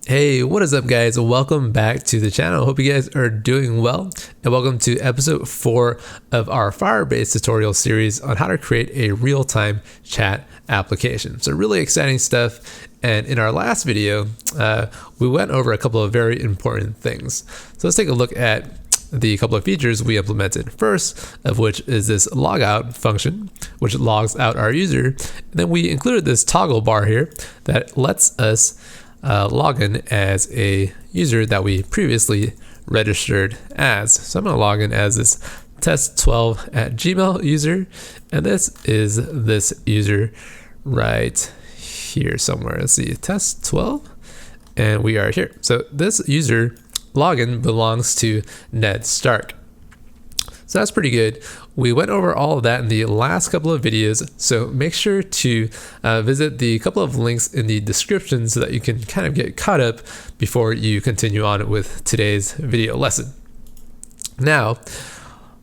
Hey, what is up, guys? Welcome back to the channel. Hope you guys are doing well, and welcome to episode 4 of our Firebase tutorial series on how to create a real-time chat application. So really exciting stuff. And in our last video, we went over a couple of very important things. So let's take a look at the couple of features we implemented. First of which is this logout function, which logs out our user. And then we included this toggle bar here that lets us log in as a user that we previously registered as. So I'm going to log in as this test12@gmail user, and this is this user right here somewhere. Let's see, test12, and we are here. So this user login belongs to Ned Stark. So that's pretty good. We went over all of that in the last couple of videos, so make sure to visit the couple of links in the description so that you can kind of get caught up before you continue on with today's video lesson. Now,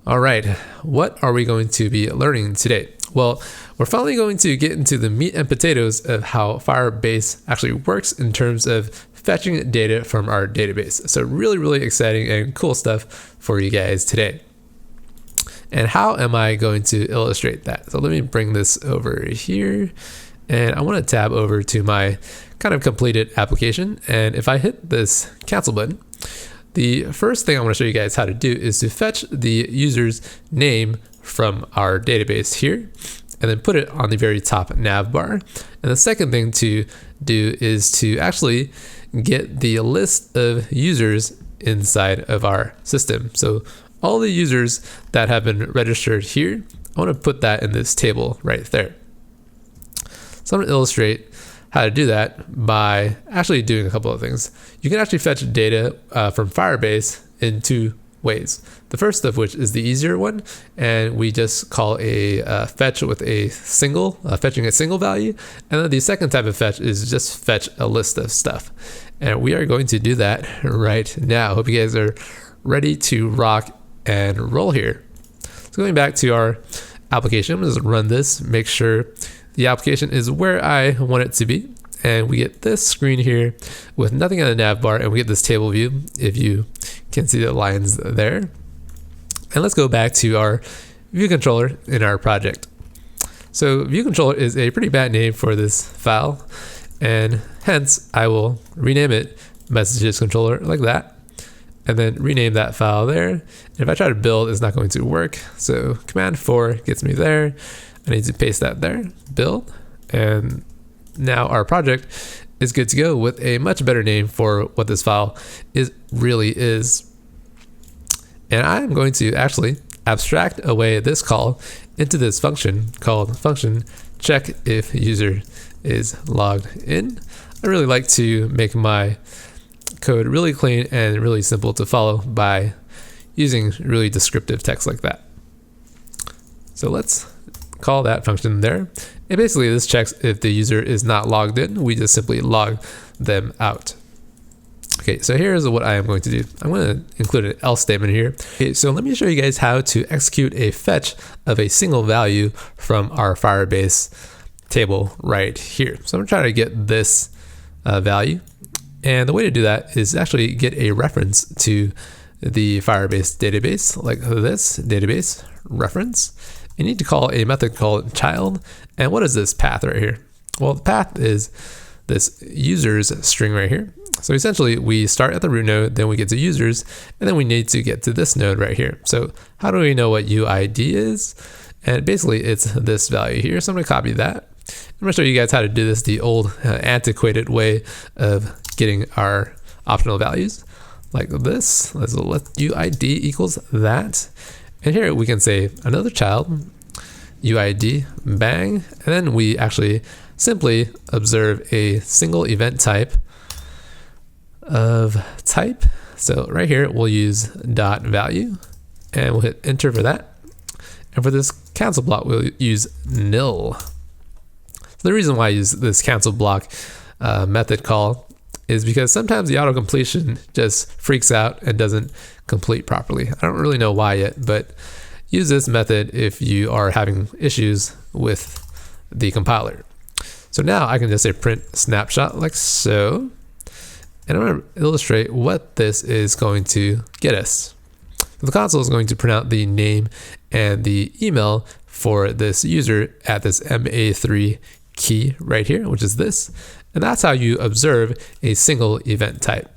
all right, what are we going to be learning today? Well, we're finally going to get into the meat and potatoes of how Firebase actually works in terms of fetching data from our database. So really exciting and cool stuff for you guys today. And how am I going to illustrate that? So let me bring this over here, and I want to tab over to my kind of completed application. And if I hit this cancel button, the first thing I want to show you guys how to do is to fetch the user's name from our database here, and then put it on the very top nav bar. And the second thing to do is to actually get the list of users inside of our system. So all the users that have been registered here, I want to put that in this table right there. So I'm going to illustrate how to do that by actually doing a couple of things. You can actually fetch data from Firebase in two ways. The first of which is the easier one, and we just call a fetch with a single, fetching a single value. And then the second type of fetch is just fetch a list of stuff. And we are going to do that right now. Hope you guys are ready to rock and roll here. So going back to our application, I'm going to run this, make sure the application is where I want it to be. And we get this screen here with nothing on the nav bar, and we get this table view, if you can see the lines there. And let's go back to our view controller in our project. So view controller is a pretty bad name for this file, and hence I will rename it messages controller like that, and then rename that file there. And if I try to build, it's not going to work. So command 4 gets me there. I need to paste that there, build, and now our project is good to go with a much better name for what this file really is. And I'm going to actually abstract away this call into this function called function check if user is logged in. I really like to make my code really clean and really simple to follow by using really descriptive text like that. So let's call that function there. And basically this checks if the user is not logged in. We just simply log them out. Okay, so here's what I am going to do. I'm going to include an else statement here. Okay, so let me show you guys how to execute a fetch of a single value from our Firebase table right here. So I'm going to try to get this value. And the way to do that is actually get a reference to the Firebase database, like this database reference. You need to call a method called child. And what is this path right here? Well, the path is this users string right here. So essentially we start at the root node, then we get to users, and then we need to get to this node right here. So how do we know what UID is? And basically it's this value here. So I'm going to copy that. I'm going to show you guys how to do this the old antiquated way of getting our optional values like this. Let's let UID equals that. And here we can say another child, UID, bang. And then we actually simply observe a single event type of type. So right here, we'll use dot value, and we'll hit enter for that. And for this cancel block, we'll use nil. The reason why I use this cancel block method call is because sometimes the auto completion just freaks out and doesn't complete properly. I don't really know why yet, but use this method if you are having issues with the compiler. So now I can just say print snapshot like so. And I'm going to illustrate what this is going to get us. The console is going to print out the name and the email for this user at this MA3 key right here, which is this. And that's how you observe a single event type.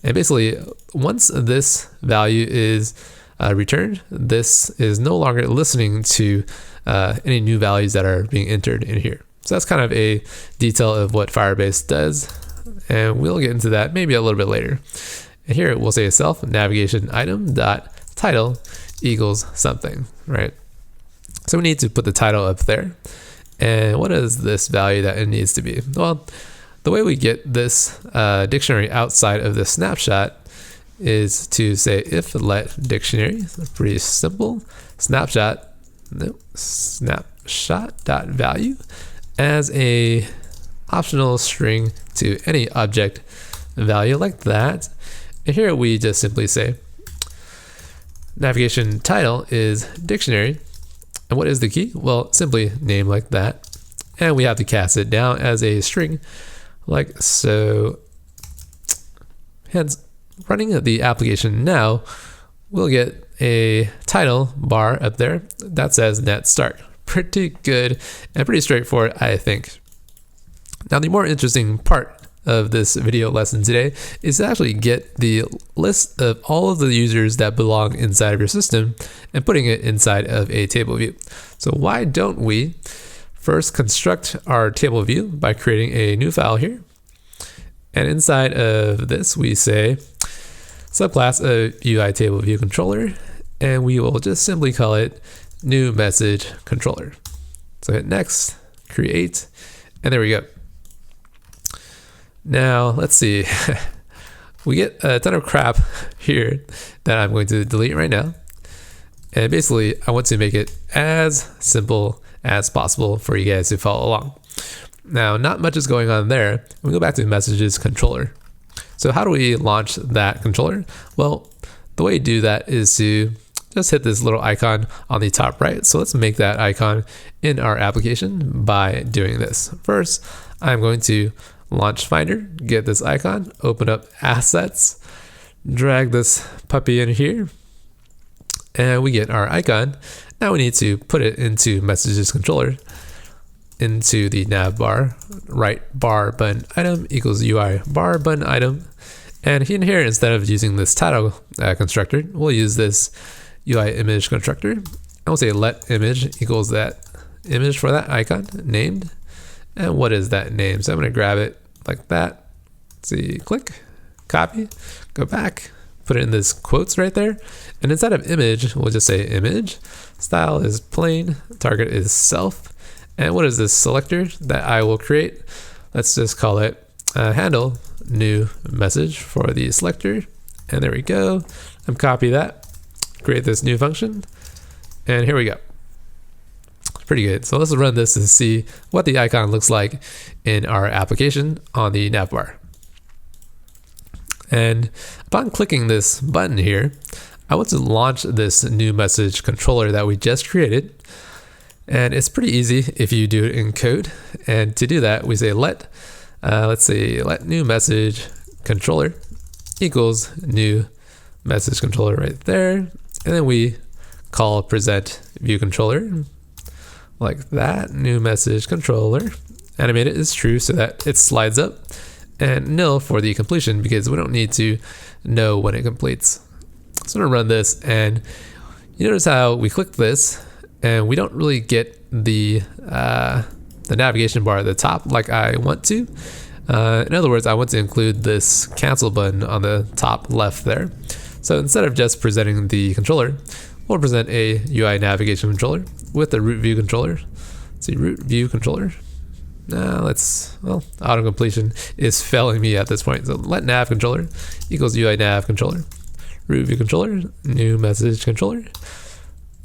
And basically, once this value is returned, this is no longer listening to any new values that are being entered in here. So that's kind of a detail of what Firebase does. And we'll get into that maybe a little bit later. And here we'll say self navigation item dot title equals something, right? So we need to put the title up there. And what is this value that it needs to be? Well, the way we get this dictionary outside of the snapshot is to say if let dictionary. Pretty simple. Snapshot dot value as a optional string to any object value like that. And here we just simply say navigation title is dictionary. And what is the key? Well, simply name like that. And we have to cast it down as a string like so. Hence, running the application now, we'll get a title bar up there that says net start. Pretty good and pretty straightforward, I think. Now, the more interesting part of this video lesson today is to actually get the list of all of the users that belong inside of your system and putting it inside of a table view. So why don't we first construct our table view by creating a new file here. And inside of this, we say subclass of UI table view controller, and we will just simply call it new message controller. So hit next, create, and there we go. Now let's see. We get a ton of crap here that I'm going to delete right now. And basically, I want to make it as simple as possible for you guys to follow along. Now, not much is going on there. We go back to messages controller. So how do we launch that controller? Well, the way you do that is to just hit this little icon on the top right. So let's make that icon in our application by doing this. First, I'm going to launch Finder, get this icon, open up assets, drag this puppy in here, and we get our icon. Now we need to put it into messages controller, into the nav bar, right bar button item equals UI bar button item. And in here, instead of using this title constructor, we'll use this UI image constructor. And we'll say let image equals that image for that icon named. And what is that name? So I'm going to grab it like that. Let's see, click, copy, go back, put it in this quotes right there. And instead of image, we'll just say image. Style is plain, target is self. And what is this selector that I will create? Let's just call it handle new message for the selector. And there we go. I'm copy that, create this new function. And here we go. Pretty good. So let's run this to see what the icon looks like in our application on the nav bar. And upon clicking this button here, I want to launch this new message controller that we just created. And it's pretty easy if you do it in code. And to do that, we say let new message controller equals new message controller right there. And then we call present view controller like that, new message controller. Animated is true so that it slides up, and nil for the completion because we don't need to know when it completes. So I'm gonna run this, and you notice how we click this and we don't really get the navigation bar at the top like I want to. In other words, I want to include this cancel button on the top left there. So instead of just presenting the controller, we'll present a UI navigation controller with the root view controller. Let's see, root view controller. Auto completion is failing me at this point. So let nav controller equals UI nav controller, root view controller, new message controller.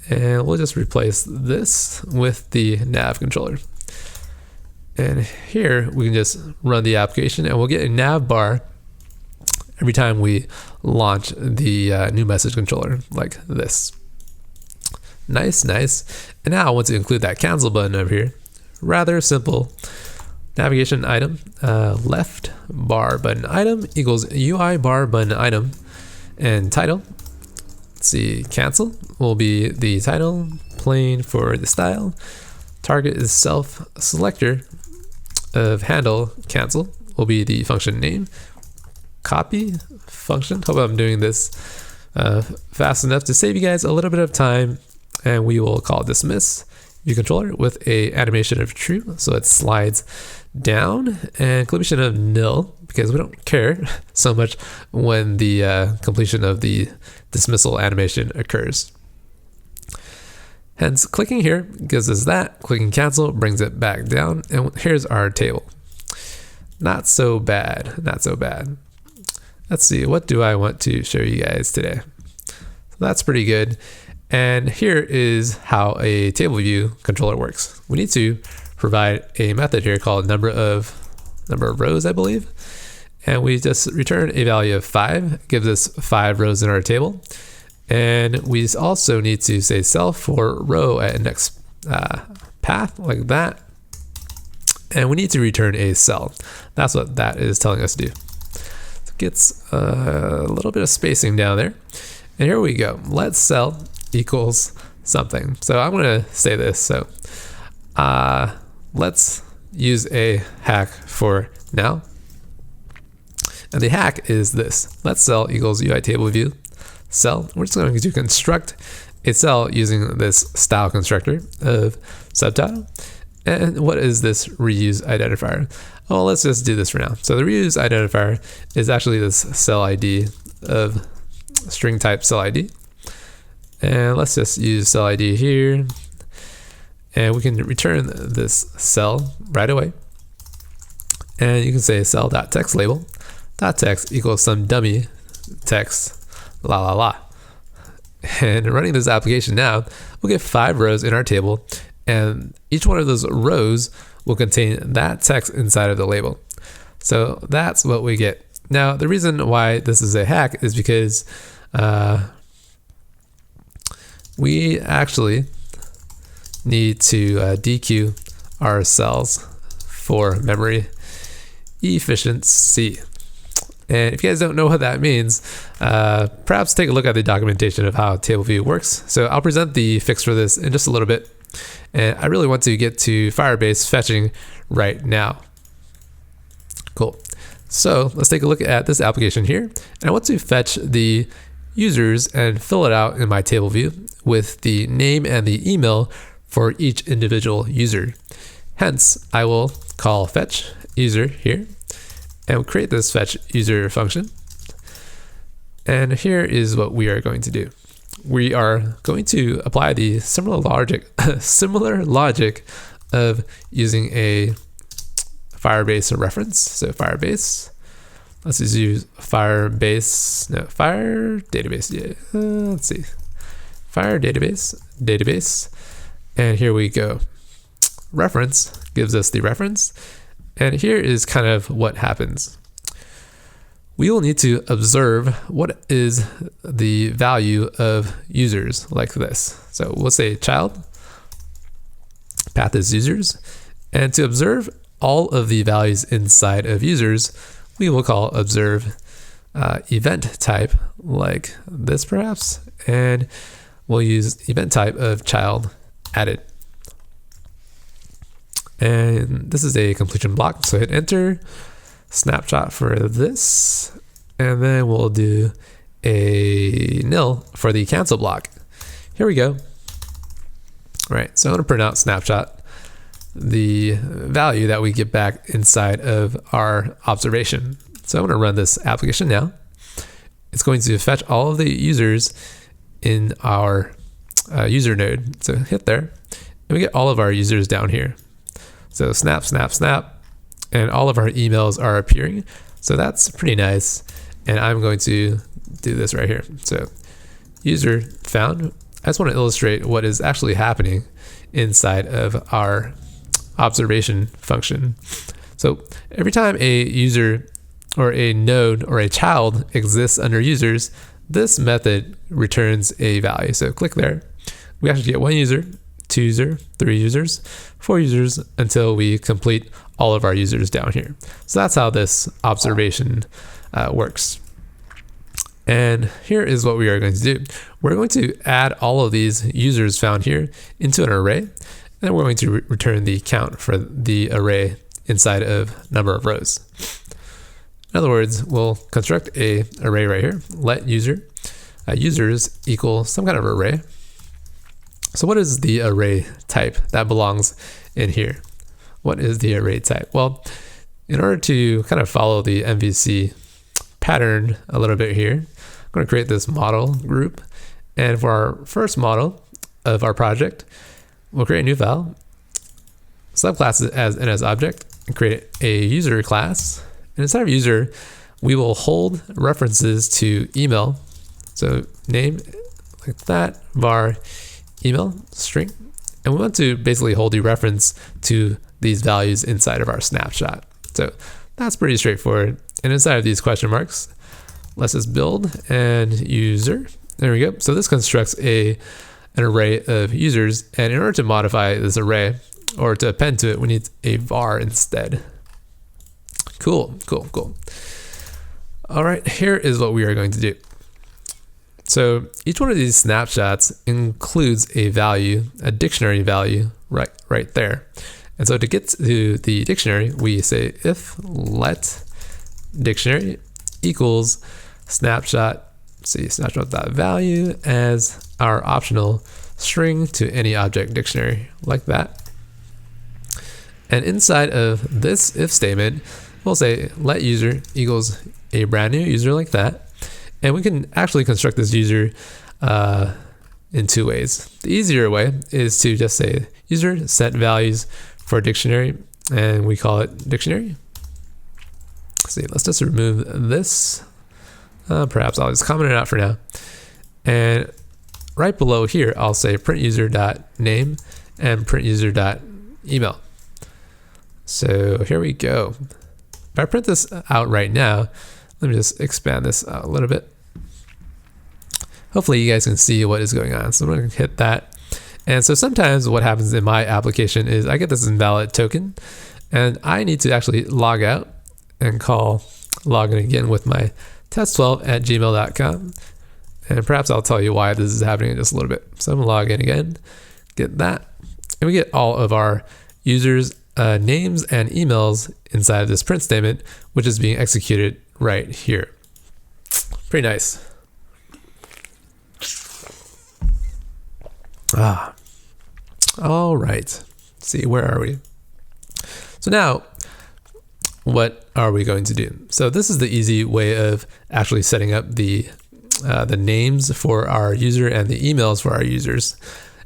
And we'll just replace this with the nav controller. And here we can just run the application and we'll get a nav bar every time we launch the new message controller like this. Nice. And now I want to include that cancel button over here. Rather simple. navigation item, left bar button item equals UI bar button item, and title. Let's see, cancel will be the title, plain for the style. Target is self selector of handle, cancel will be the function name. Copy function, hope I'm doing this fast enough to save you guys a little bit of time, and we will call dismiss view controller with a animation of true, so it slides down, and completion of nil because we don't care so much when the completion of the dismissal animation occurs. Hence, clicking here gives us that. Clicking cancel brings it back down, and here's our table. Not so bad, not so bad. Let's see, what do I want to show you guys today? So that's pretty good. And here is how a table view controller works. We need to provide a method here called number of rows, I believe. And we just return a value of 5, gives us 5 rows in our table. And we also need to say self for row at index path, like that. And we need to return a cell. That's what that is telling us to do. So it gets a little bit of spacing down there. And here we go. Let cell equals something. So I'm going to say this. So let's use a hack for now. And the hack is this. Let cell equals UI table view cell. We're just going to construct a cell using this style constructor of subtitle. And what is this reuse identifier? Well, let's just do this for now. So the reuse identifier is actually this cell ID of string type cell ID. And let's just use cell ID here. And we can return this cell right away. And you can say cell.text label. .text equals some dummy text, la la la. And running this application now, we'll get 5 rows in our table, and each one of those rows will contain that text inside of the label. So that's what we get. Now, the reason why this is a hack is because we actually need to dequeue our cells for memory efficiency. And if you guys don't know what that means, perhaps take a look at the documentation of how table view works. So I'll present the fix for this in just a little bit. And I really want to get to Firebase fetching right now. Cool. So let's take a look at this application here. And I want to fetch the users and fill it out in my table view with the name and the email for each individual user. Hence, I will call fetch user here. And we'll create this fetch user function. And here is what we are going to do. We are going to apply the similar logic of using a Firebase reference. So Firebase, let's just use Fire Database. Yeah, let's see, Fire Database. And here we go. Reference gives us the reference. And here is kind of what happens. We will need to observe what is the value of users like this. So we'll say child, path is users. And to observe all of the values inside of users, we will call observe event type like this perhaps. And we'll use event type of child added. And this is a completion block, so hit enter, snapshot for this, and then we'll do a nil for the cancel block. Here we go. All right, so I'm gonna print out snapshot, the value that we get back inside of our observation. So I'm gonna run this application now. It's going to fetch all of the users in our user node. So hit there, and we get all of our users down here. So snap, snap, snap, and all of our emails are appearing. So that's pretty nice. And I'm going to do this right here. So user found. I just want to illustrate what is actually happening inside of our observation function. So every time a user or a node or a child exists under users, this method returns a value. So click there. We actually get 1 user, 2 user, 3 users, 4 users, until we complete all of our users down here. So that's how this observation works. And here is what we are going to do. We're going to add all of these users found here into an array, and then we're going to return the count for the array inside of number of rows. In other words, we'll construct a array right here. Let users equal some kind of array. So what is the array type that belongs in here? What is the array type? Well, in order to kind of follow the MVC pattern a little bit here, I'm going to create this model group. And for our first model of our project, we'll create a new file, subclass as object, and create a user class. And inside of user, we will hold references to email. So name like that, var email string. And we want to basically hold the reference to these values inside of our snapshot. So that's pretty straightforward. And inside of these question marks, let's just build and user. There we go. So this constructs an array of users. And in order to modify this array or to append to it, we need a var instead. Cool. All right, here is what we are going to do. So each one of these snapshots includes a value, a dictionary value right there. And so to get to the dictionary, we say if let dictionary equals snapshot.value as our optional string to any object dictionary, like that. And inside of this if statement, we'll say let user equals a brand new user, like that. And we can actually construct this user in 2 ways. The easier way is to just say user set values for dictionary, and we call it dictionary. Let's just remove this. Perhaps I'll just comment it out for now. And right below here, I'll say print user.name and print user.email. So here we go. If I print this out right now, let me just expand this out a little bit. Hopefully you guys can see what is going on. So I'm going to hit that. And so sometimes what happens in my application is I get this invalid token, and I need to actually log out and call login again with my test12@gmail.com. And perhaps I'll tell you why this is happening in just a little bit. So I'm going to log in again, get that, and we get all of our users' names and emails inside of this print statement, which is being executed right here. Pretty nice. All right. Let's see, where are we? So now, what are we going to do? So this is the easy way of actually setting up the names for our user and the emails for our users.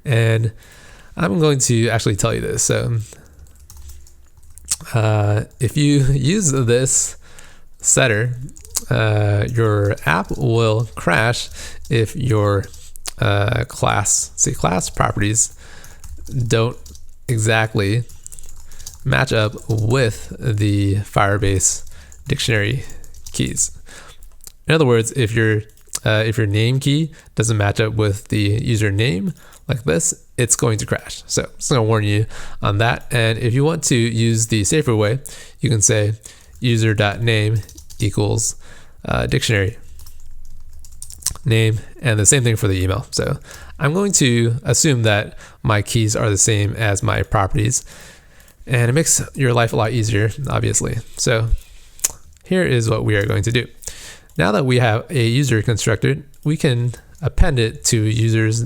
And I'm going to actually tell you this. So if you use this setter, your app will crash if your class properties don't exactly match up with the Firebase dictionary keys. In other words, if your name key doesn't match up with the user name like this, it's going to crash. So I'm just going to warn you on that. And if you want to use the safer way, you can say user.name equals dictionary name, and the same thing for the email. So I'm going to assume that my keys are the same as my properties, and it makes your life a lot easier, obviously. So here is what we are going to do. Now that we have a user constructed, we can append it to users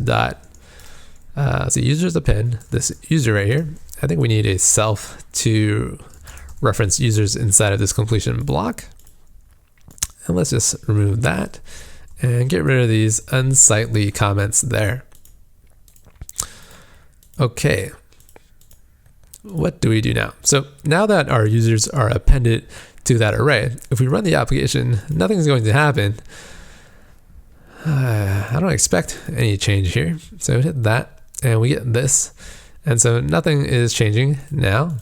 append this user right here. I think we need a self to reference users inside of this completion block. And let's just remove that and get rid of these unsightly comments there. Okay, what do we do now? So now that our users are appended to that array, if we run the application, nothing's going to happen. I don't expect any change here. So hit that and we get this. And so nothing is changing now.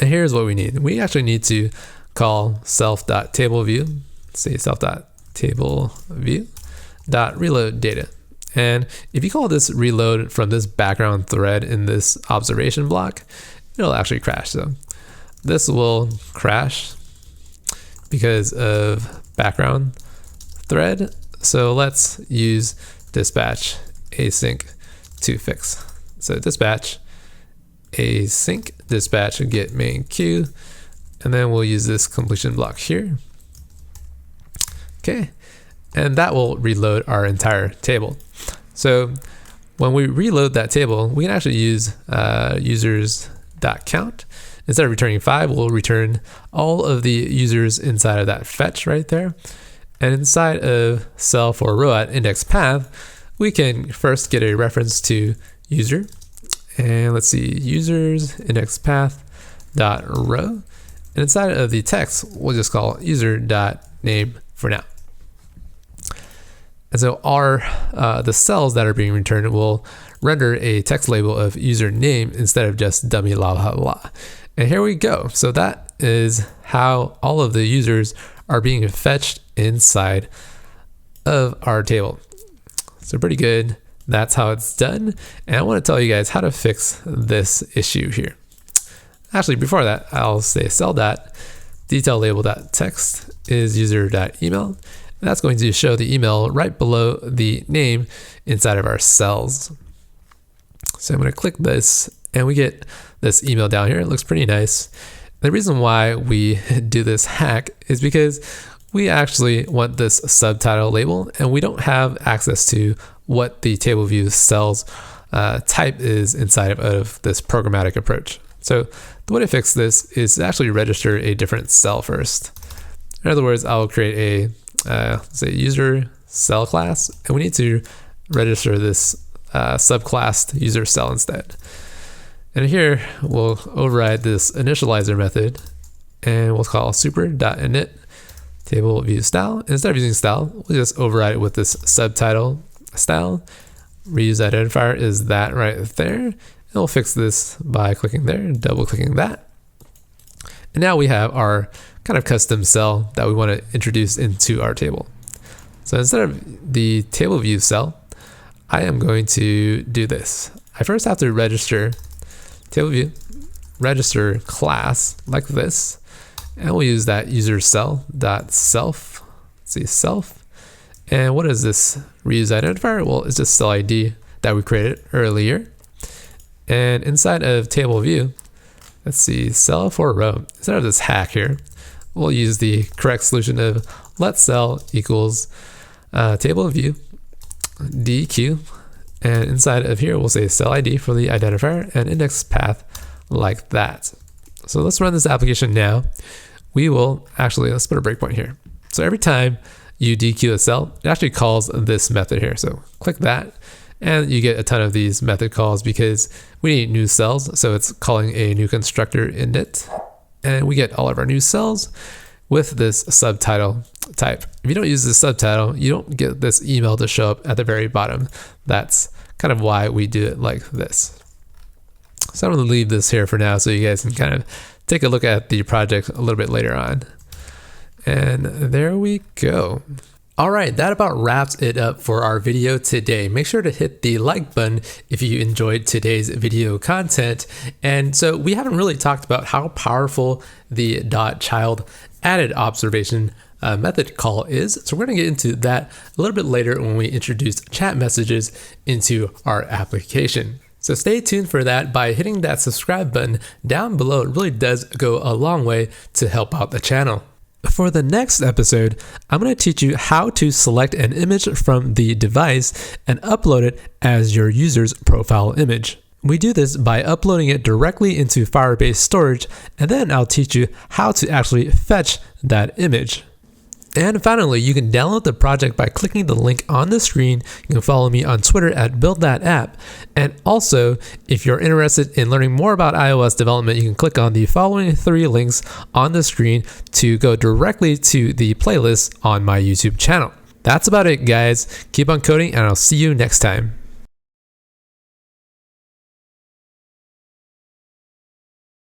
And here's what we need. We actually need to call self.tableview, say self.tableview.reload data. And if you call this reload from this background thread in this observation block, it'll actually crash. So this will crash because of background thread. So let's use dispatch async to fix. So dispatch async dispatch get main queue, and then we'll use this completion block here. Okay, and that will reload our entire table. So when we reload that table, we can actually use users.count. Instead of returning 5, we'll return all of the users inside of that fetch right there. And inside of self or row at index path, we can first get a reference to user. And let's see, users index path dot row. And inside of the text, we'll just call user dot name for now. And so our the cells that are being returned will render a text label of user name instead of just dummy la la la. And here we go. So that is how all of the users are being fetched inside of our table. So pretty good. That's how it's done. And I want to tell you guys how to fix this issue here. Actually, before that, I'll say cell.detailLabel.text is user.email. And that's going to show the email right below the name inside of our cells. So I'm going to click this and we get this email down here. It looks pretty nice. The reason why we do this hack is because we actually want this subtitle label and we don't have access to what the table view cells type is inside of this programmatic approach. So the way to fix this is to actually register a different cell first. In other words, I'll create a say user cell class, and we need to register this subclassed user cell instead. And here we'll override this initializer method and we'll call super.init table view style. And instead of using style, we'll just override it with this subtitle style. Reuse identifier is that right there. And we'll fix this by clicking there and double clicking that. And now we have our kind of custom cell that we want to introduce into our table. So instead of the table view cell, I am going to do this. I first have to register table view register class like this, and we'll use that user cell dot self. Let's see, self. And what is this reuse identifier? Well, it's just cell ID that we created earlier. And inside of table view, let's see, cell for row. Instead of this hack here, we'll use the correct solution of let cell equals table view DQ. And inside of here, we'll say cell ID for the identifier and index path like that. So let's run this application now. We will actually, let's put a breakpoint here. So every time you DQ a cell, it actually calls this method here. So click that and you get a ton of these method calls because we need new cells. So it's calling a new constructor init, and we get all of our new cells with this subtitle type. If you don't use this subtitle, you don't get this email to show up at the very bottom. That's kind of why we do it like this. So I'm going to leave this here for now so you guys can kind of take a look at the project a little bit later on. And there we go. All right, that about wraps it up for our video today. Make sure to hit the like button if you enjoyed today's video content. And so we haven't really talked about how powerful the .child added observation method call is. So we're going to get into that a little bit later when we introduce chat messages into our application. So stay tuned for that by hitting that subscribe button down below. It really does go a long way to help out the channel. For the next episode, I'm going to teach you how to select an image from the device and upload it as your user's profile image. We do this by uploading it directly into Firebase storage, and then I'll teach you how to actually fetch that image. And finally, you can download the project by clicking the link on the screen. You can follow me on Twitter at BuildThatApp. And also, if you're interested in learning more about iOS development, you can click on the following 3 links on the screen to go directly to the playlist on my YouTube channel. That's about it, guys. Keep on coding, and I'll see you next time.